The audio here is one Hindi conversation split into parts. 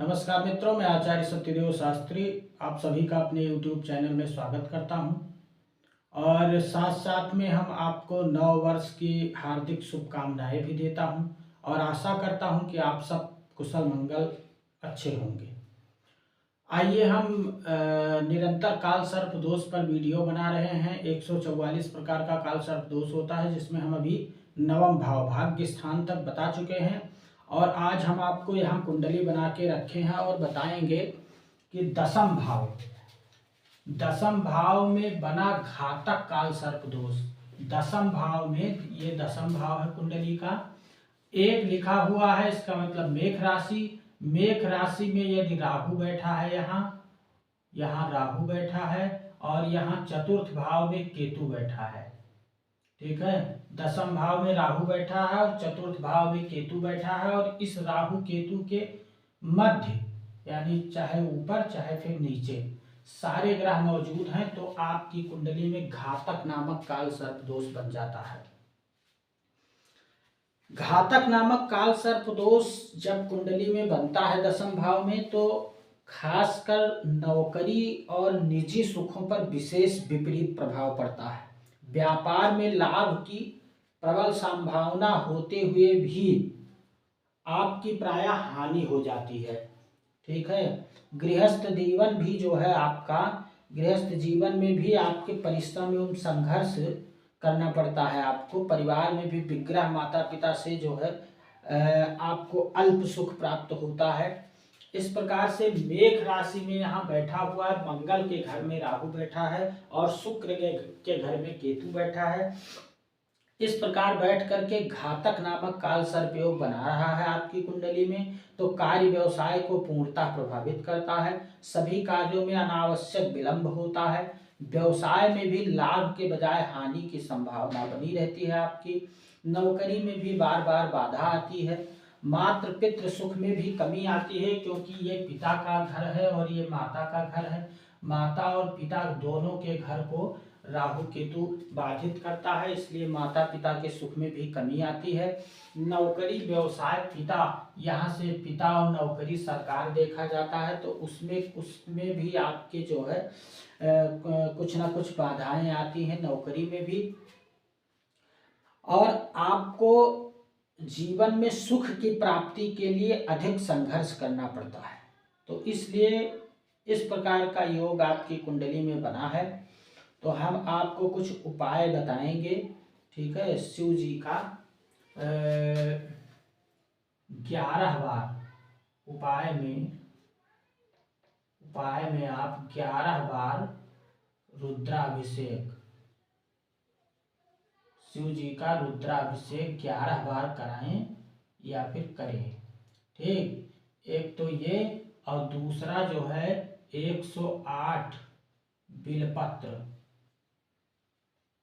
नमस्कार मित्रों, मैं आचार्य सत्यदेव शास्त्री आप सभी का अपने YouTube चैनल में स्वागत करता हूं। और साथ साथ में हम आपको नव वर्ष की हार्दिक शुभकामनाएं भी देता हूं और आशा करता हूं कि आप सब कुशल मंगल अच्छे होंगे। आइए हम निरंतर काल सर्प दोष पर वीडियो बना रहे हैं। 144 प्रकार का काल सर्प दोष होता है, जिसमें हम अभी नवम भाव भाग्य स्थान तक बता चुके हैं। और आज हम आपको यहाँ कुंडली बना के रखे हैं और बताएंगे कि दसम भाव में बना घातक काल सर्प दोष। दसम भाव में, ये दसम भाव है कुंडली का, एक लिखा हुआ है, इसका मतलब मेष राशि। मेष राशि में यदि राहु बैठा है, यहाँ राहु बैठा है और यहाँ चतुर्थ भाव में केतु बैठा है। ठीक है, दसम भाव में राहु बैठा है और चतुर्थ भाव में केतु बैठा है। और इस राहु केतु के मध्य, यानी चाहे ऊपर चाहे फिर नीचे, सारे ग्रह मौजूद हैं, तो आपकी कुंडली में घातक नामक काल सर्प दोष बन जाता है। घातक नामक काल सर्प दोष जब कुंडली में बनता है दसम भाव में, तो खासकर नौकरी और निजी सुखों पर विशेष विपरीत प्रभाव पड़ता है। व्यापार में लाभ की प्रबल संभावना होते हुए भी आपकी प्रायः हानि हो जाती है। ठीक है, गृहस्थ जीवन भी जो है आपका, गृहस्थ जीवन में भी आपके परिश्रम एवं संघर्ष करना पड़ता है। आपको परिवार में भी विग्रह माता पिता से जो है आपको अल्प सुख प्राप्त होता है। इस प्रकार से मेष राशि में यहाँ बैठा हुआ है, मंगल के घर में राहु बैठा है और शुक्र के घर में केतु बैठा है। इस प्रकार बैठ करके घातक नामक काल सर्प योग बना रहा है आपकी कुंडली में, तो कार्य व्यवसाय को पूर्णतः प्रभावित करता है। सभी कार्यों में अनावश्यक विलंब होता है। व्यवसाय में भी लाभ के बजाय हानि की संभावना बनी रहती है आपकी। नौकरी में भी बार बार बाधा आती है। मात्र पितृ सुख में भी कमी आती है, क्योंकि ये पिता का घर है और ये माता का घर है। माता और पिता दोनों के घर को राहु केतु बाधित करता है, इसलिए माता पिता के सुख में भी कमी आती है। नौकरी व्यवसाय, पिता, यहाँ से पिता और नौकरी सरकार देखा जाता है, तो उसमें भी आपके जो है कुछ ना कुछ बाधाएं आती हैं नौकरी में भी। और आपको जीवन में सुख की प्राप्ति के लिए अधिक संघर्ष करना पड़ता है। तो इसलिए इस प्रकार का योग आपकी कुंडली में बना है। तो हम आपको कुछ उपाय बताएंगे। ठीक है, शिव जी का 11 बार उपाय में आप 11 बार रुद्राभिषेक, शिव जी का रुद्राभिषेक 11 बार कराएं या फिर करें। ठीक, एक तो ये, और दूसरा जो है 108 बिलपत्र,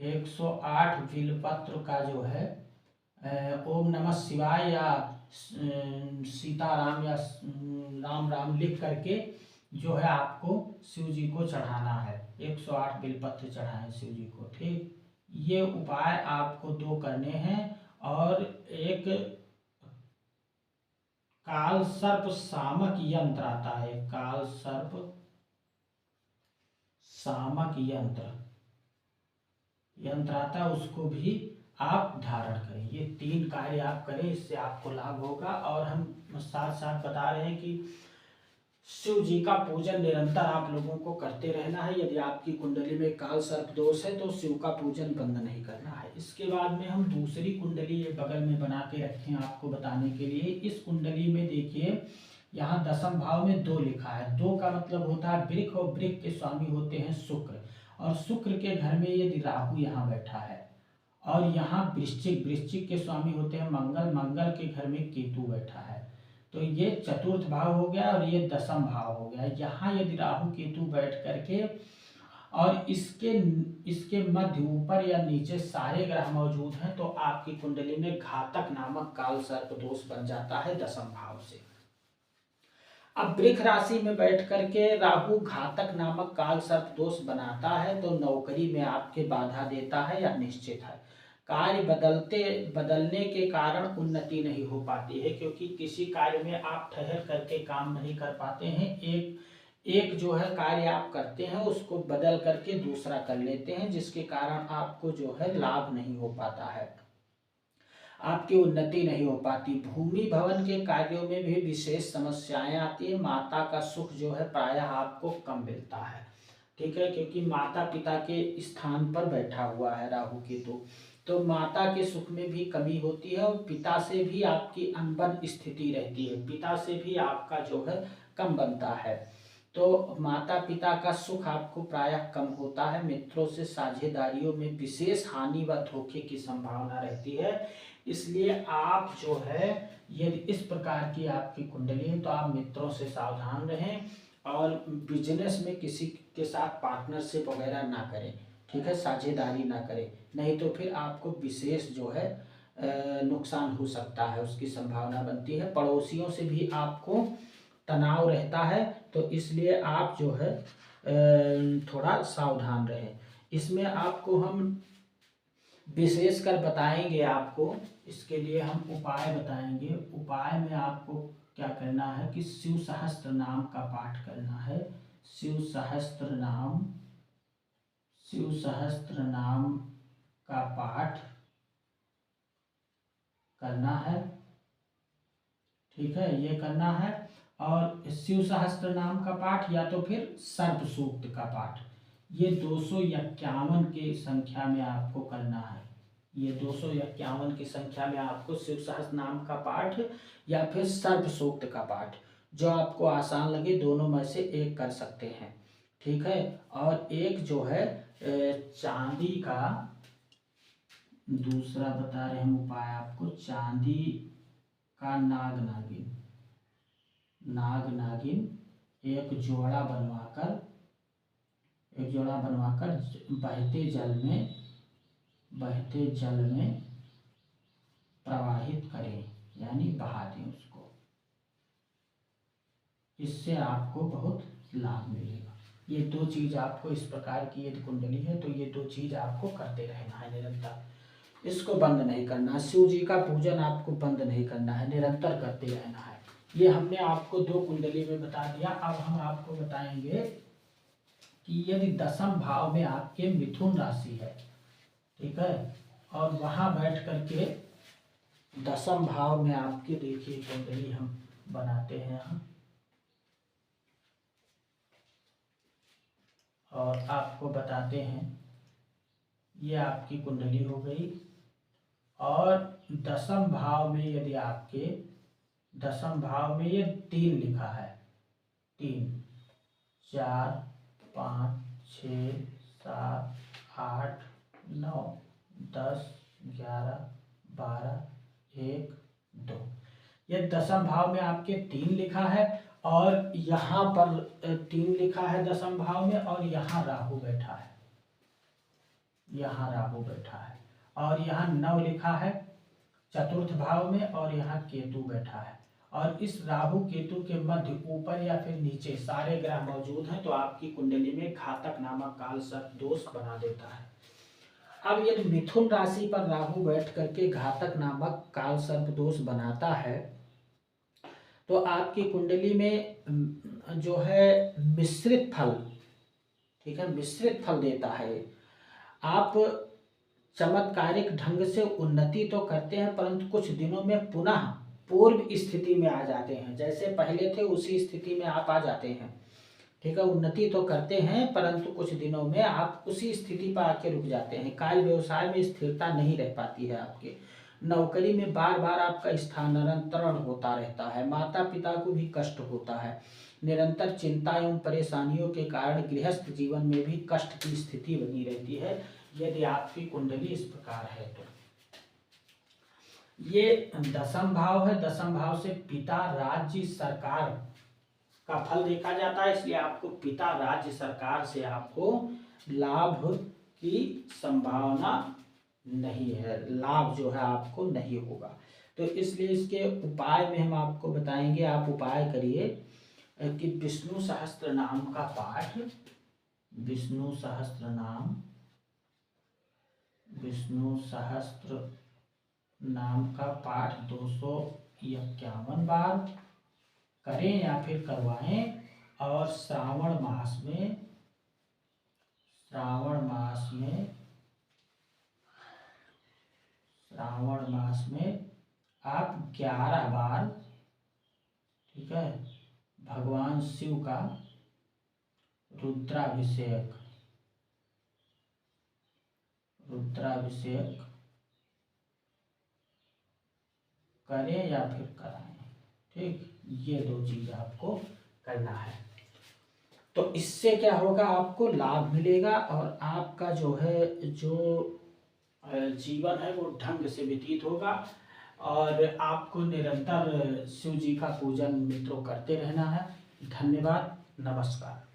108 बिलपत्र का जो है ओम नमः शिवाय या सीताराम या राम राम लिख करके जो है आपको शिव जी को चढ़ाना है। 108 बिलपत्र चढ़ाएं शिव जी को। ठीक, ये उपाय आपको 2 करने हैं। और एक काल सर्प शामक यंत्र आता है, काल सर्प शामक यंत्र आता है, उसको भी आप धारण करें। ये 3 कार्य आप करें, इससे आपको लाभ होगा। और हम साथ साथ बता रहे हैं कि शिव जी का पूजन निरंतर आप लोगों को करते रहना है। यदि आपकी कुंडली में काल सर्प दोष है तो शिव का पूजन बंद नहीं करना है। इसके बाद में हम दूसरी कुंडली ये बगल में बना के रखे हैं आपको बताने के लिए। इस कुंडली में देखिए, यहाँ दसम भाव में 2 लिखा है। 2 का मतलब होता है वृक्ष, और वृक्ष के स्वामी होते हैं शुक्र। और शुक्र के घर में यदि राहु यहाँ बैठा है, और यहाँ वृश्चिक, वृश्चिक के स्वामी होते हैं मंगल, मंगल के घर में केतु बैठा है। तो ये चतुर्थ भाव हो गया और ये दसम भाव हो गया। यहाँ यदि राहु केतु बैठ करके और इसके मध्य ऊपर या नीचे सारे ग्रह मौजूद हैं, तो आपकी कुंडली में घातक नामक काल सर्प दोष बन जाता है दसम भाव से। अब वृक्ष राशि में बैठ करके राहु घातक नामक काल सर्प दोष बनाता है, तो नौकरी में आपके बाधा देता है या निश्चित है। कार्य बदलने के कारण उन्नति नहीं हो पाती है, क्योंकि किसी कार्य में आप ठहर करके काम नहीं कर पाते हैं। एक एक जो है कार्य आप करते हैं उसको बदल करके दूसरा कर लेते हैं, जिसके कारण आपको जो है लाभ नहीं हो पाता है, आपकी उन्नति नहीं हो पाती। भूमि भवन के कार्यों में भी विशेष समस्याएं आती है। माता का सुख जो है प्रायः आपको कम मिलता है, ठीक है, क्योंकि माता पिता के स्थान पर बैठा हुआ है राहु केतु, तो माता के सुख में भी कमी होती है और पिता से भी आपकी अनबन स्थिति रहती है, पिता से भी आपका जो है कम बनता है। तो माता पिता का सुख आपको प्रायः कम होता है। मित्रों से साझेदारियों में विशेष हानि व धोखे की संभावना रहती है। इसलिए आप जो है यदि इस प्रकार की आपकी कुंडली है तो आप मित्रों से सावधान रहें और बिजनेस में किसी के साथ पार्टनरशिप वगैरह ना करें, ठीक है, साझेदारी ना करें, नहीं तो फिर आपको विशेष जो है नुकसान हो सकता है, उसकी संभावना बनती है। पड़ोसियों से भी आपको तनाव रहता है, तो इसलिए आप जो है थोड़ा सावधान रहें। इसमें आपको हम विशेषकर बताएंगे, आपको इसके लिए हम उपाय बताएंगे। उपाय में आपको क्या करना है कि शिव सहस्त्र नाम का पाठ करना है। शिव सहस्त्र नाम का पाठ करना है, ठीक है, ये करना है। और शिव सहस्त्र नाम का पाठ या तो फिर सर्प सूक्त का पाठ, ये 251 की संख्या में आपको करना है। ये 251 की संख्या में आपको शिव सहस्त्र नाम का पाठ या फिर सर्प सूक्त का पाठ, जो आपको आसान लगे, दोनों में से एक कर सकते हैं, ठीक है। और एक जो है चांदी का, दूसरा बता रहे हम उपाय आपको, चांदी का नाग नागिन एक जोड़ा बनवाकर बहते जल में प्रवाहित करें, यानी बहा दें उसको, इससे आपको बहुत लाभ मिलेगा। ये दो चीज आपको, इस प्रकार की यदि कुंडली है तो ये दो चीज आपको करते रहना है निरंतर, इसको बंद नहीं करना। शिव जी का पूजन आपको बंद नहीं करना है, निरंतर करते रहना है। ये हमने आपको 2 कुंडली में बता दिया। अब हम आपको बताएंगे कि यदि 10वें भाव में आपके मिथुन राशि है, ठीक है, और वहां बैठ करके 10वें भाव में आपकी, देखिए कुंडली हम बनाते हैं यहाँ और आपको बताते हैं। ये आपकी कुंडली हो गई, और 10वें भाव में यदि आपके 10वें भाव में ये 3 लिखा है, 3, 4, 5, 6, 7, 8, 9, 10, 11, 12, 1, 2, ये 10वें भाव में आपके 3 लिखा है, और यहाँ पर 3 लिखा है 10वें भाव में, और यहाँ राहु बैठा है, और यहाँ 9 लिखा है 4th भाव में, और यहाँ केतु बैठा है, और इस राहु केतु के मध्य ऊपर या फिर नीचे सारे ग्रह मौजूद हैं, तो आपकी कुंडली में घातक नामक काल सर्प दोष बना देता है। अब यदि मिथुन राशि पर राहु बैठ करके घातक नामक काल सर्प दोष बनाता है, तो आपकी कुंडली में जो है मिश्रित फल, ठीक है, मिश्रित फल देता है। आप चमत्कारिक ढंग से उन्नति तो करते हैं, परंतु कुछ दिनों में पुनः पूर्व स्थिति में आ जाते हैं, जैसे पहले थे उसी स्थिति में आप आ जाते हैं, ठीक है। उन्नति तो करते हैं परंतु कुछ दिनों में आप उसी स्थिति पर आके रुक जाते हैं। कार्य व्यवसाय में स्थिरता नहीं रह पाती है आपके, नौकरी में बार बार आपका स्थानांतरण होता रहता है, माता पिता को भी कष्ट होता है, निरंतर चिंता एवं परेशानियों के कारण गृहस्थ जीवन में भी कष्ट की स्थिति बनी रहती है। यदि आपकी कुंडली इस प्रकार है तो ये 10वां भाव है, 10वें भाव से पिता राज्य सरकार का फल देखा जाता है, इसलिए आपको पिता राज्य सरकार से आपको लाभ की संभावना नहीं है, लाभ जो है आपको नहीं होगा। तो इसलिए इसके उपाय में हम आपको बताएंगे, आप उपाय करिए कि विष्णु सहस्त्र नाम का पाठ, विष्णु सहस्त्र नाम विष्णु सहस्त्र नाम का पाठ 251 बार करें या फिर करवाएं। और श्रावण मास में श्रावण मास में आप 11 बार, ठीक है, भगवान शिव का रुद्राभिषेक करें या फिर कराएं। ठीक, ये 2 चीज आपको करना है। तो इससे क्या होगा, आपको लाभ मिलेगा और आपका जो जीवन है वो ढंग से व्यतीत होगा। और आपको निरंतर शिव जी का पूजन मित्रों करते रहना है। धन्यवाद, नमस्कार।